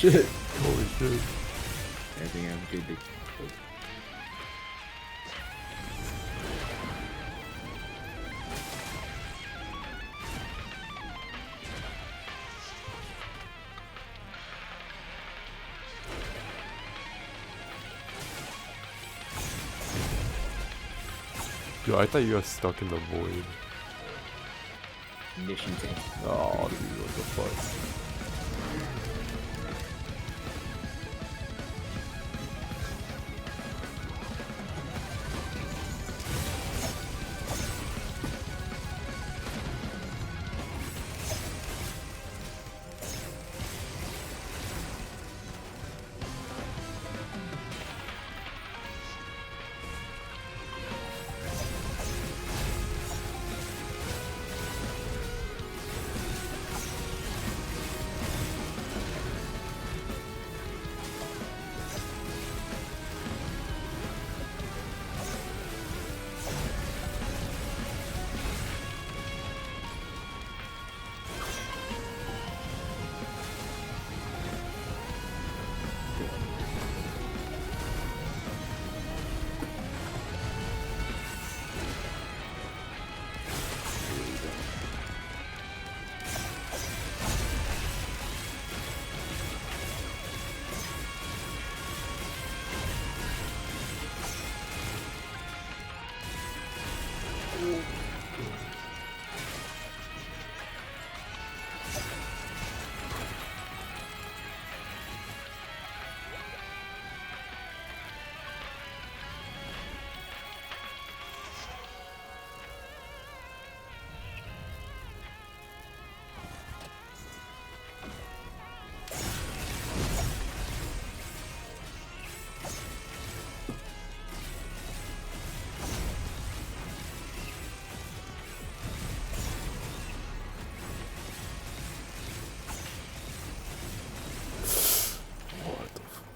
shit. Holy shit. I think I'm good to... Yo, I thought you got stuck in the void. Mission tank. Oh, dude, what the fuck?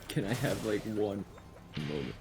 Can I have like one moment?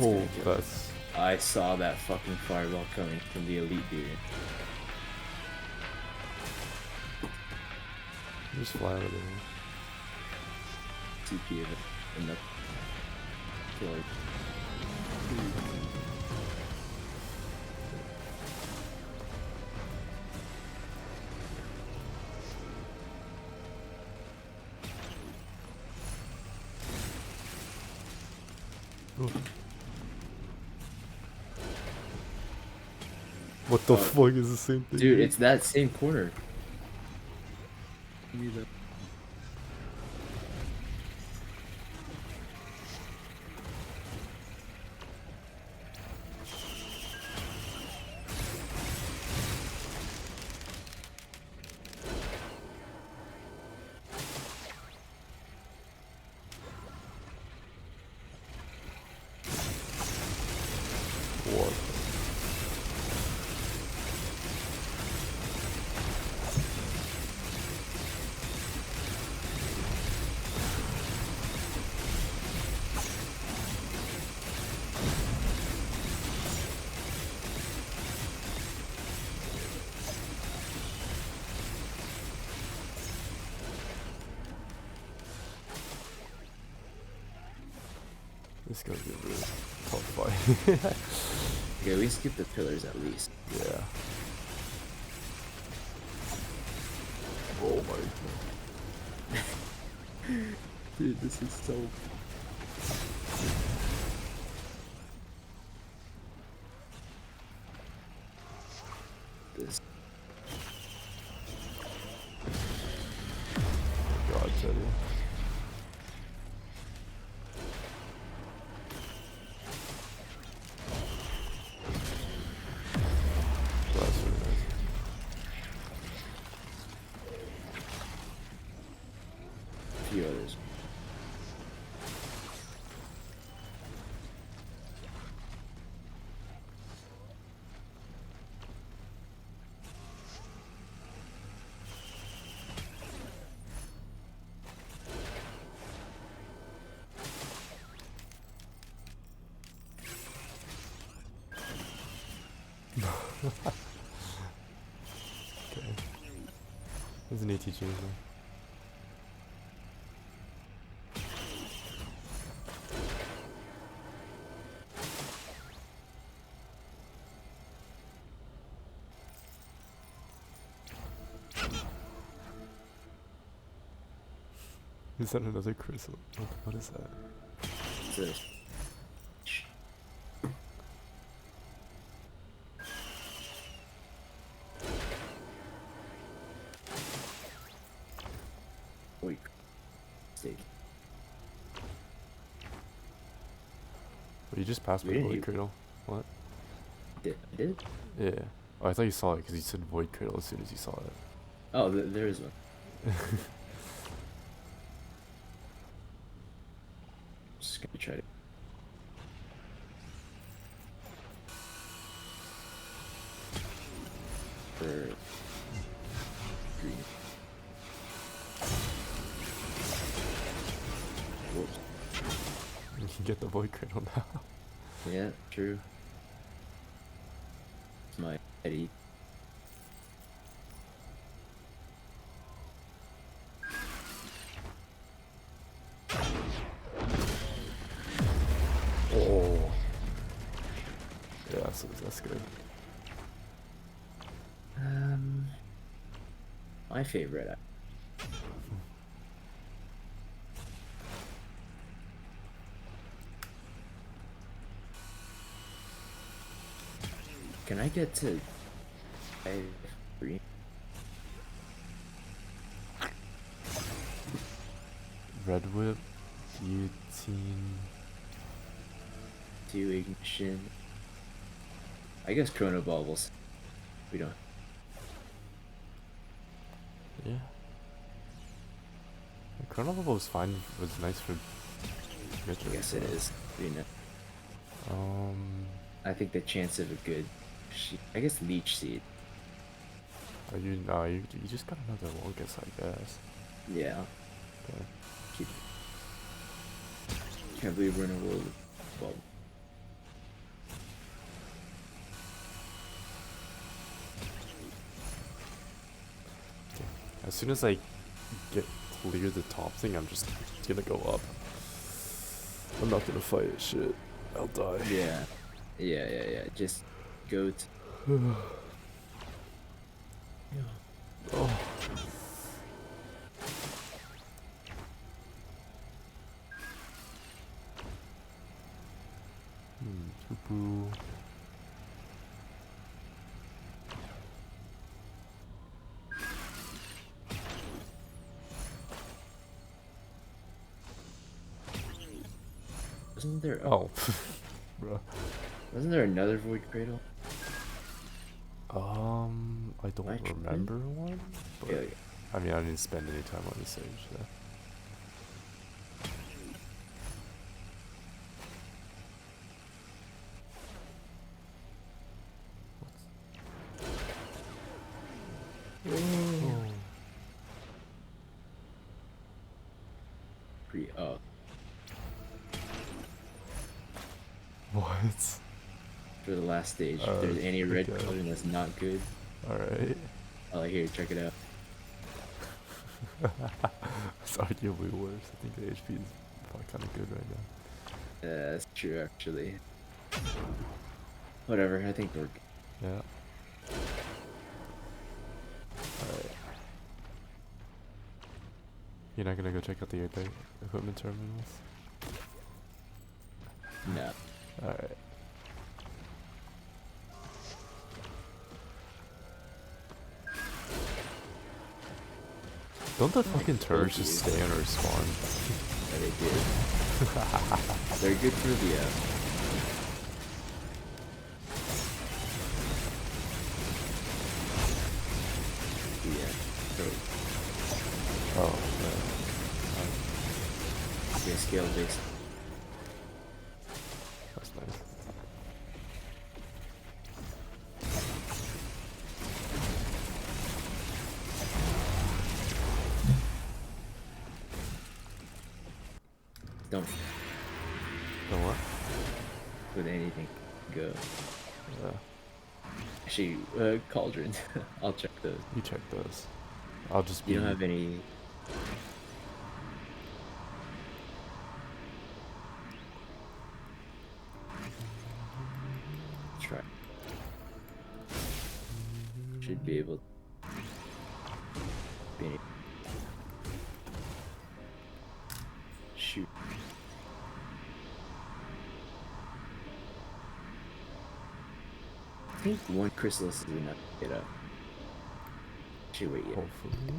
Oh, that's... I saw that fucking fireball coming from the elite dude. Just fly out of there. TP of it. And the... Killer. What the fuck is the same thing? Dude, it's that same corner. Give me the... What? This guy's gonna be a tough fight. Okay, we skip the pillars at least. Yeah. Oh my god. Dude, this is so... This... God, Teddy. That's really nice. A few others. Okay. There's an AT change now. Is that another crystal? What is that? It's a... Wait. Steak. Well, you just passed We my didn't void even- cradle. What? Did I did? Yeah. Oh, I thought you saw it because you said void cradle as soon as you saw it. Oh, there is one. Just gonna try to... For... green. Whoops. You can get the void cradle now. Yeah, true. It's my Eddie. Oh. Yeah, that's good. My favorite. Can I get to 5-3? Red whip, guillotine. 2 ignition. I guess chrono baubles. We don't. Yeah. The chrono bubble was fine. Was nice for Mithrix. I guess it is. You know. I think the chance of a good. I guess leech seed. Are you? No, you just got another Locust, I guess. Yeah. Okay. Keep. Can't believe we're in a world of bubble. As soon as I get clear the top thing, I'm just gonna go up. I'm not gonna fight it. Shit, I'll die. Yeah. Yeah. Just go to. Oh. Poo-poo. Wasn't there? Oh, bro. Wasn't there another void cradle? I don't Nitrogen? remember one, but Yeah. I mean, I didn't spend any time on the stage, so. Oh. Oh. What? For the last stage, if there's any red okay. coloring that's not good. Alright. Oh, here, check it out. It's arguably worse. I think the HP is kind of good right now. Yeah, that's true, actually. Whatever, I think we're... Yeah. Alright. You're not gonna go check out the equipment terminals? No. Alright. Don't the fucking turrets just stay on our spawn? Yeah, they do. They're good for the, Oh, man. Yeah, scale based. That's nice. Don't Don't what? with anything go. Yeah. Actually, cauldron. I'll check those. You check those. I'll just be... You don't have any... Try. Should be able to... Shoot. I think one chrysalis is enough to get up. Actually, wait, yeah. Hopefully.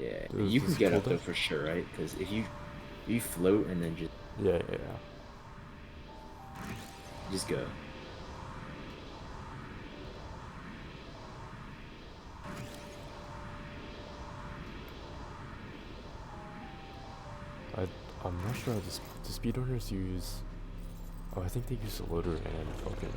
Yeah, Does you can this get up hold though for sure, right? Because if you float and then Yeah. just go. I'm not sure how the speedrunners use... Oh, I think they use the loader and fucking...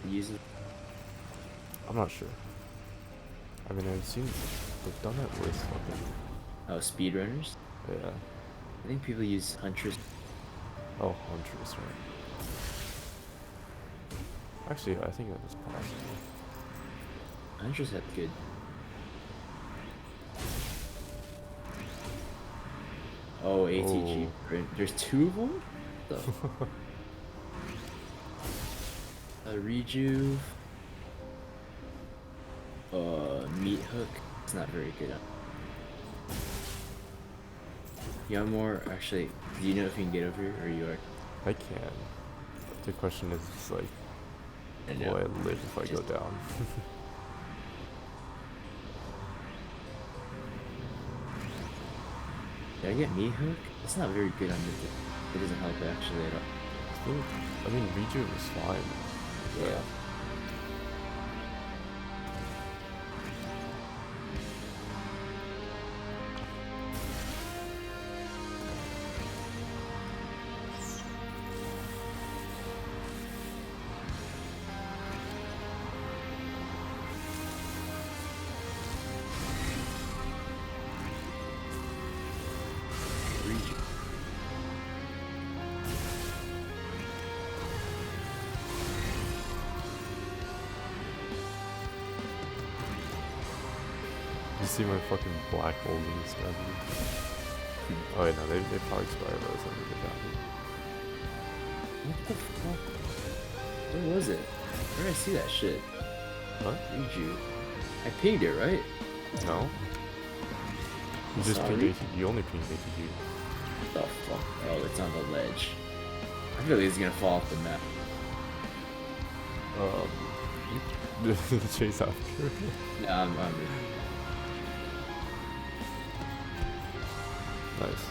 Use it. I'm not sure. I mean, I've seen... They've done it with fucking... Oh, speedrunners? Yeah. I think people use Huntress. Oh, Huntress, right. Actually, I think that is possible. Huntress had good. Oh, ATG. There's two of them? The Rejuve. Meat Hook. It's not very good. Yamor, actually, do you know if you can get over here, or you are? I can. The question is, like, will I live if I go down? Did I get Meat Hook? It's not very good on Mythic. It doesn't help actually at all. I mean, Rejuve is fine. Yeah. You see my fucking black holes in this strategy? Oh wait, no, they probably expire those when we get down here. What the fuck? Where was it? Where did I see that shit? What? Rejuve. I pinged it, right? No? You just Sorry? pinged ATG, you only pinged ATG. What the fuck? Oh, it's on the ledge. I feel like it's gonna fall off the map. The chase after. Nah, I'm Nice.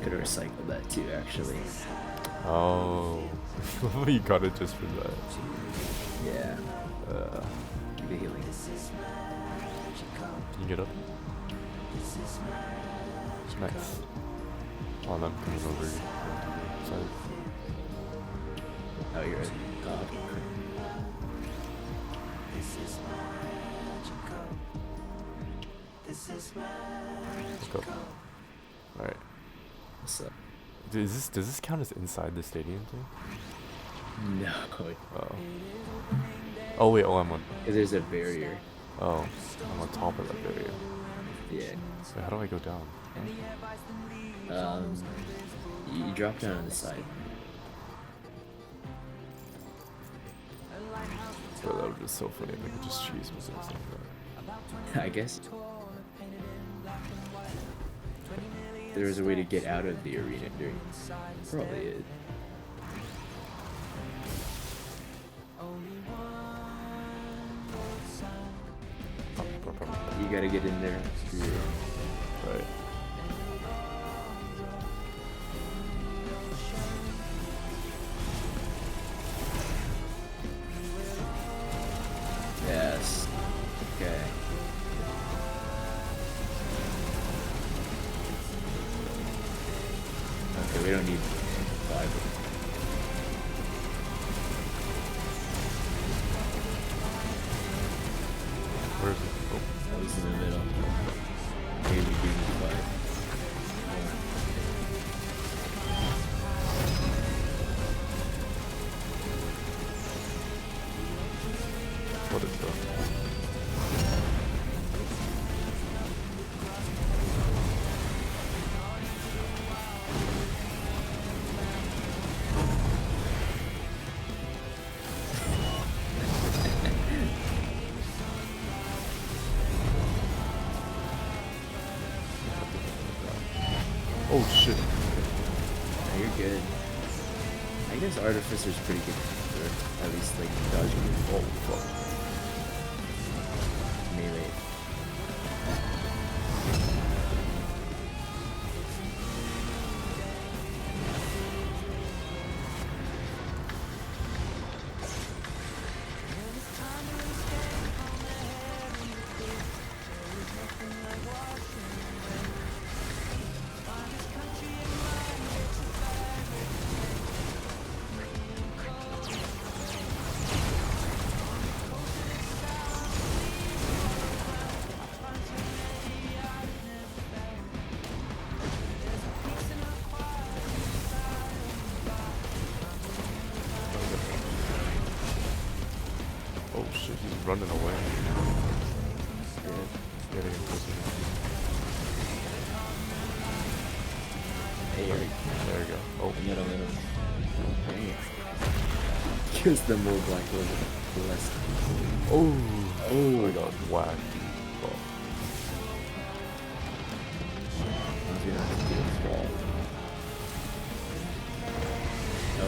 could have recycled that too, actually. Oh, you got it just for that. Yeah. Keep it healing. Can you get up? Nice. Oh, I'm coming over here. Sorry. Oh, you're right. Let's go. Alright. What's up? Does this count as inside the stadium thing? No. Oh. Oh wait, I'm on. There's a barrier. Oh, I'm on top of that barrier. Yeah. Wait, how do I go down? You drop down on the side. Bro, that would be so funny if I could just cheese myself like that. I guess. There was a way to get out of the arena during. Probably is. You gotta get in there. Right. Yes. Okay. Okay, we don't need 5. Where is it? Oh. That was in the middle. Maybe we do need 5. What is that? Oh shit. No, you're good. I guess Artificer's pretty good for at least like dodging. Oh fuck. Melee. Oh shit, he's running away. Yeah. Getting closer. Hey, There we go. Oh, middle. Dang. Just the more black hole, the less. oh, I got whacked. Fuck.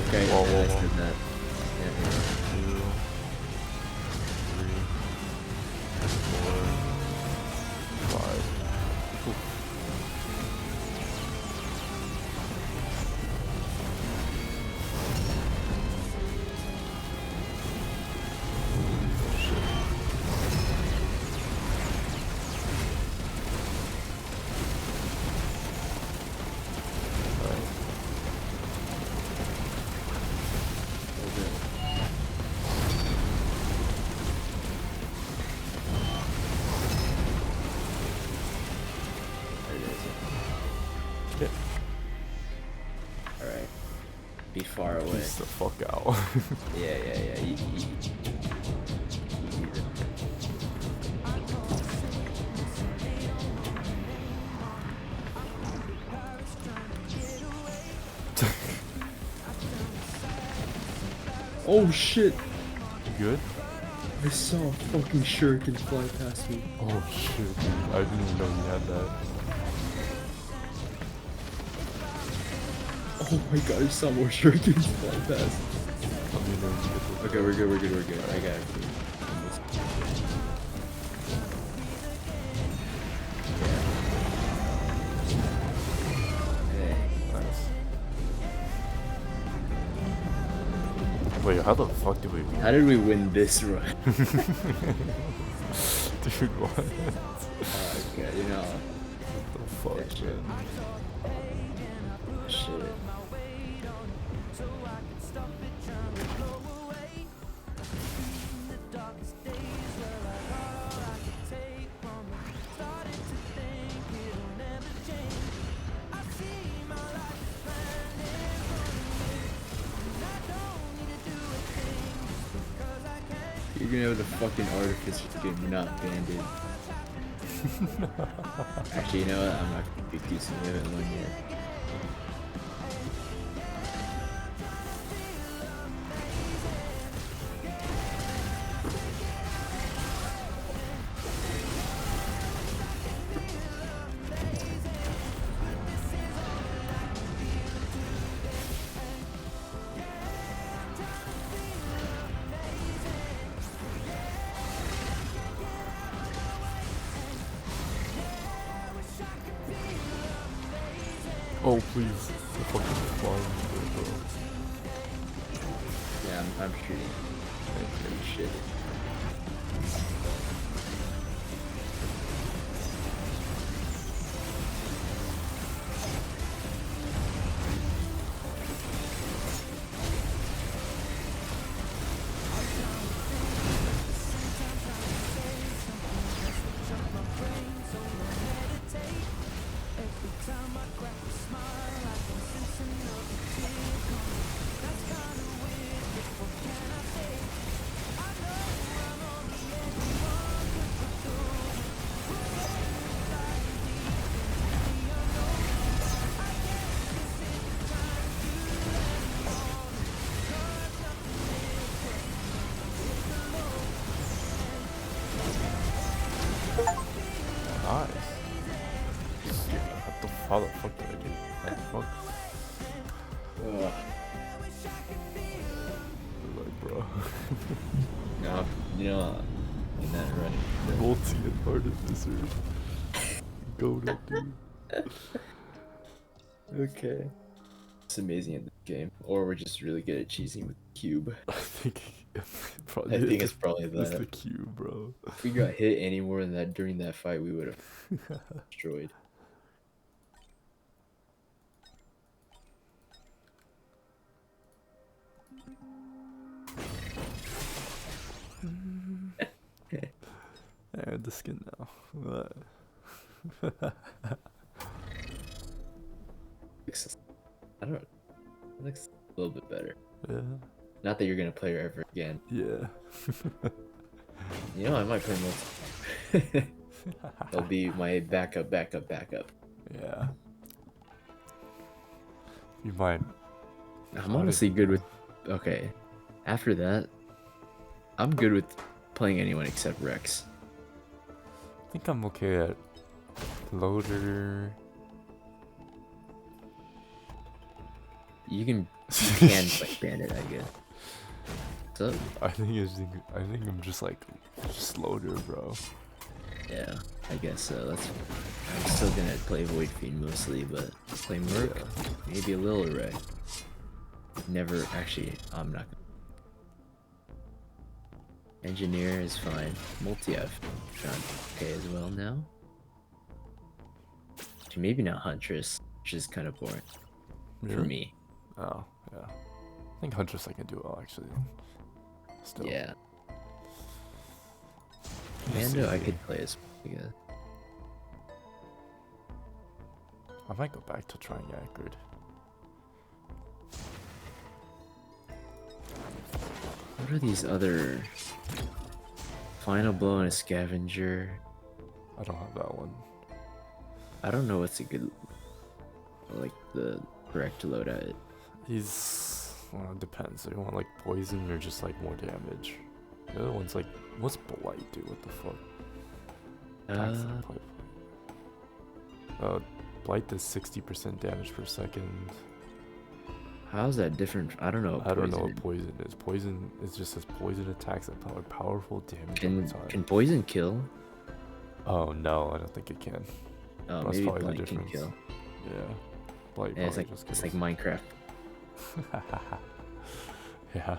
Okay, Whoa, whoa, I whoa. said that. Yeah. 2, 3, 4, 5. Ooh. Oh, shit. Alright. Hold it. There it is. Yeah. Alright. Be far away. Peace the fuck out. Yeah. You Oh shit! You good? I saw a fucking shuriken fly past me. Oh shit, dude. I didn't even know you had that. Oh my god, I saw more shurikens fly past. Let me know when you get this. Okay, we're good. I got it. Hey. Wait, how the fuck did we win? How did we win this run? Dude, what? God, you know. What the fuck, man? Shit. You're gonna have the fucking Artificer game not banded. Actually, you know what? I'm not gonna be accused of it one yet. Oh, please. The fucking flying bro. Yeah, I'm shooting. I'm shitting. Nice. How the fuck did I do? How the fuck? Like, bro. No, you know, in that running. Multi and Artificer. Go to dude. Okay. It's amazing at this game. Or we're just really good at cheesing with the cube. I think It's probably it's the that. cube, bro. If we got hit any more than that during that fight, we would have destroyed. I have the skin now. What? I don't know. It looks a little bit better. Yeah. Not that you're gonna play her ever again. Yeah. You know, I might play multi. It'll be my backup. Yeah. You might. I'm honestly good with. Okay. After that, I'm good with playing anyone except Rex. I think I'm okay at loader. You can play Bandit, I guess. So I think I'm just like loader, bro. yeah, I guess so. I'm still gonna play Void Fiend mostly, but play Merc, Yeah. maybe a little Array. Never actually. I'm not. Engineer is fine. Multi I've found okay as well now. Actually, maybe not Huntress, which is kind of boring for Really? me. Oh, yeah. I think Huntress I can do well, actually. Still. Yeah. We'll Mando see. I could play as pretty good. I might go back to trying Yakrid. What are these other... Final Blow and a Scavenger? I don't have that one. I don't know what's a good... like, the correct loadout. He's... well, it depends. Do you want like poison or just like more damage? The other one's like... what's Blight do? What the fuck? Attacks that play. Blight does 60% damage per second. How's that different? I don't know. I don't know what poison is. Poison is just as poison attacks that powerful damage all the time. Can poison kill? Oh no, I don't think it can. Oh, That's maybe probably the Blight can difference. kill. Yeah. Blight Yeah, probably just it's kills. like Minecraft. Yeah.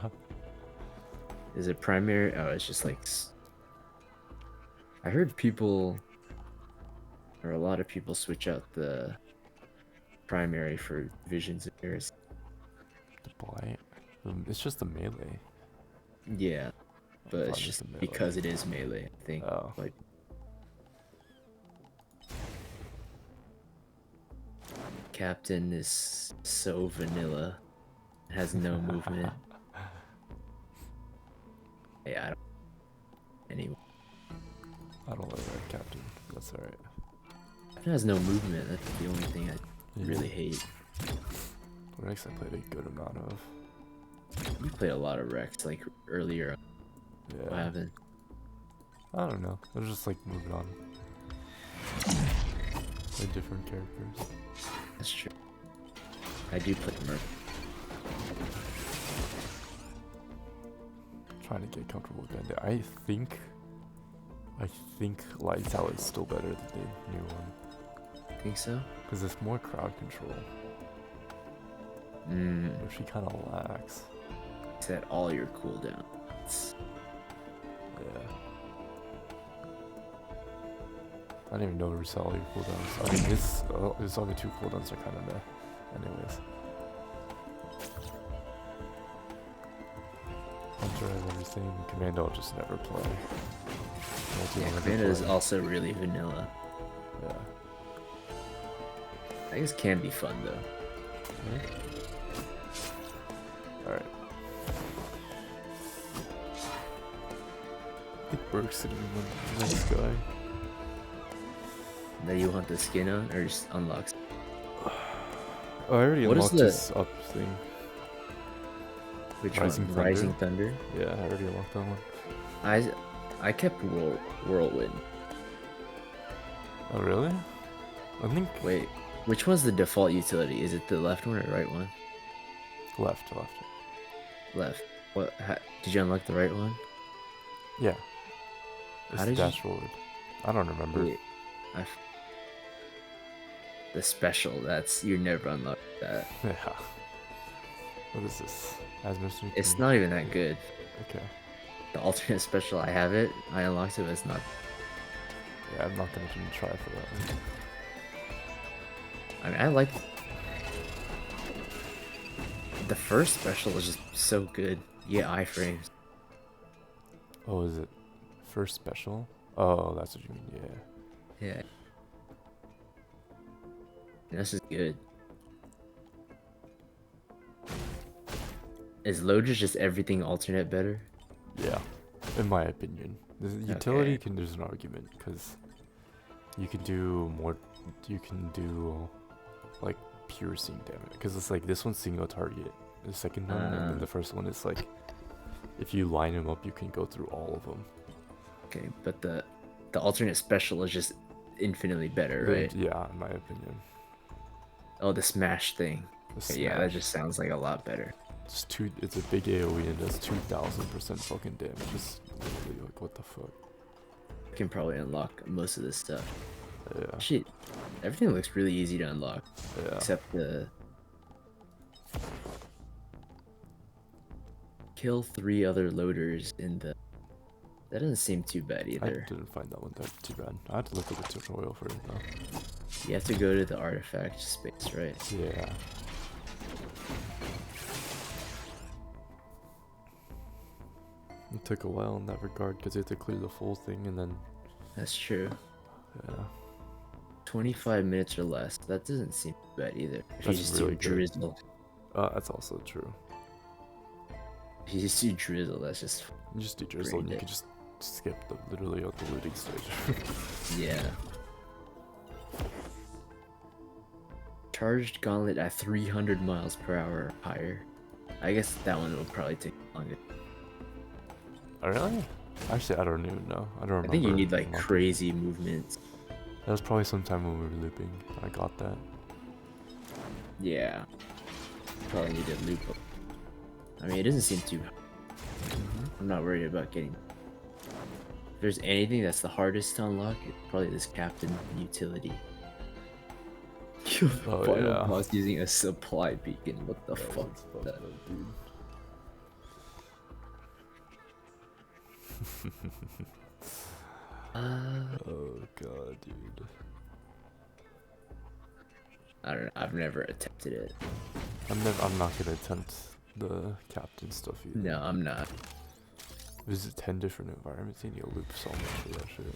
Is it primary? Oh, it's just like. I heard people, or a lot of people, switch out the primary for visions of Eris. The blight. It's just the melee. Yeah, but Fine, it's it's just the melee. because it is melee. I think. Oh. Like. Captain is so vanilla. It has no movement. Yeah, I don't. Anyway. I don't like that captain. That's alright. It has no movement. That's the only thing I really hate. Rex I played a good amount of. You played a lot of Rex like earlier. Yeah. I haven't. I don't know. I was just like moving on. Like different characters. That's true. I do play Merc. Trying to get comfortable with Bandit. I think Lights Out is still better than the new one. Think so? Because it's more crowd control. Which he kind of lacks. Set all your cooldowns. Yeah. I didn't even know reset all your cooldowns. I mean, his other two cooldowns are kind of meh. Anyways. Hunter has everything. Commando I'll just never play. Yeah, Commando is also really vanilla. Yeah. I guess can be fun though. Alright. I think Burke's gonna be one nice guy. That you want the skin on or just unlocks? Oh, I already unlocked this up thing. Which Rising one? Thunder? Rising Thunder? Yeah, I already unlocked that one. I kept Whirlwind. Oh really? I think Wait, which one's the default utility? Is it the left one or right one? left. Left. What? Did you unlock the right one? Yeah. It's How did dash forward. I don't remember. Wait, the special. That's you never unlock that. Yeah. What is this? Asmus It's not even that good. Okay. The alternate special, I have it. I unlocked it, but it's not. Yeah, I'm not gonna even try for that one. I mean, I like the first special was just so good. Yeah, iframes. Oh, is it first special? Oh, that's what you mean. Yeah. Yeah. This is good. Is Lodra's just everything alternate better? Yeah, in my opinion. The utility there's an argument, because you can do more, you can do, like, piercing damage. Because it's like, this one's single target, the second one, and then the first one is like, if you line them up, you can go through all of them. Okay, but the alternate special is just infinitely better, right? Yeah, in my opinion. Oh, the smash thing. The Yeah, that smash. just sounds like a lot better. It's a big AoE and does 2000% fucking damage. It's literally like, what the fuck? You can probably unlock most of this stuff. Yeah. Shit, everything looks really easy to unlock. Yeah. Except the... Kill 3 other loaders in the... That doesn't seem too bad either. I didn't find that one that too bad. I had to look at the tutorial for it though. You have to go to the artifact space, right? Yeah. It took a while in that regard because you had to clear the full thing and then... That's true. Yeah. 25 minutes or less. That doesn't seem bad either. If you That's just really do good. drizzle. That's also true. If you just do drizzle, that's just... You just do drizzle and you it. can just skip literally out the looting stage. Yeah. Charged gauntlet at 300 miles per hour or higher. I guess that one will probably take longer. Oh, really? Actually, I don't even know. I don't remember. I think you need like unlocking. crazy movements. That was probably sometime when we were looping. I got that. Yeah. Probably need to loop up. I mean, it doesn't seem too... I'm not worried about getting... If there's anything that's the hardest to unlock, it's probably this captain utility. Oh, Final yeah. boss using a supply beacon. What the fuck? That's fucked up, dude. Oh god, dude. I don't know. I've never attempted it. I'm not gonna attempt the captain stuff either. No, I'm not. Visit 10 different environments. You need to loop so much for that shit.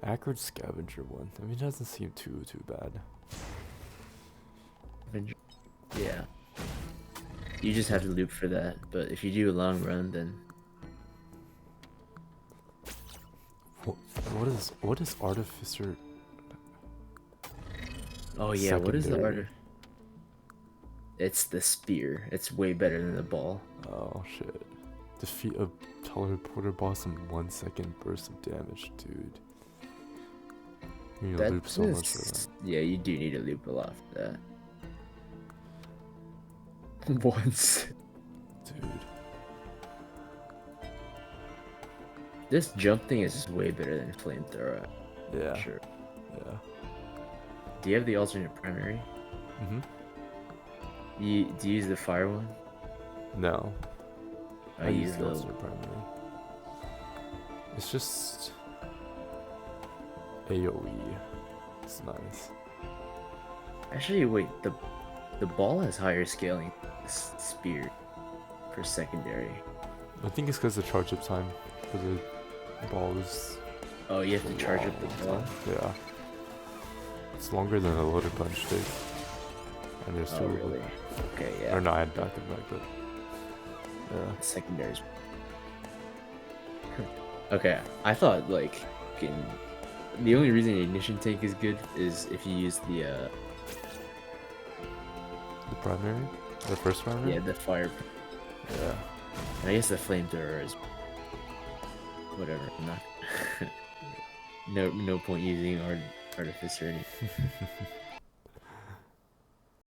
Acrid scavenger one. I mean, it doesn't seem too bad. Yeah. You just have to loop for that, but if you do a long run, then What is Artificer? oh yeah, what is the Secondary. art? It's the spear. It's way better than the ball. Oh shit. Defeat a teleporter boss in 1 second burst of damage, dude. You need to loop so much for that. Yeah, you do need to loop a lot for that. Once. Dude. This jump thing is just way better than flamethrower. Yeah. Sure. Yeah. Do you have the alternate primary? Mm-hmm. Do you use the fire one? No. I I use use the the alternate primary. It's just AoE. It's nice. Actually, wait. The ball has higher scaling. Spear for secondary. I think it's because the charge up time for the ball is. Oh, you have to charge up the ball. Yeah. It's longer than a loaded punch takes. And there's Oh, two. really? Okay, yeah. Or no, I had back and back, but. Yeah. Secondaries. Okay, I thought like the only reason the ignition tank is good is if you use the primary? The first primary? yeah, the fire. Yeah. And I guess the flamethrower is whatever. I'm not no point using artificer or anything.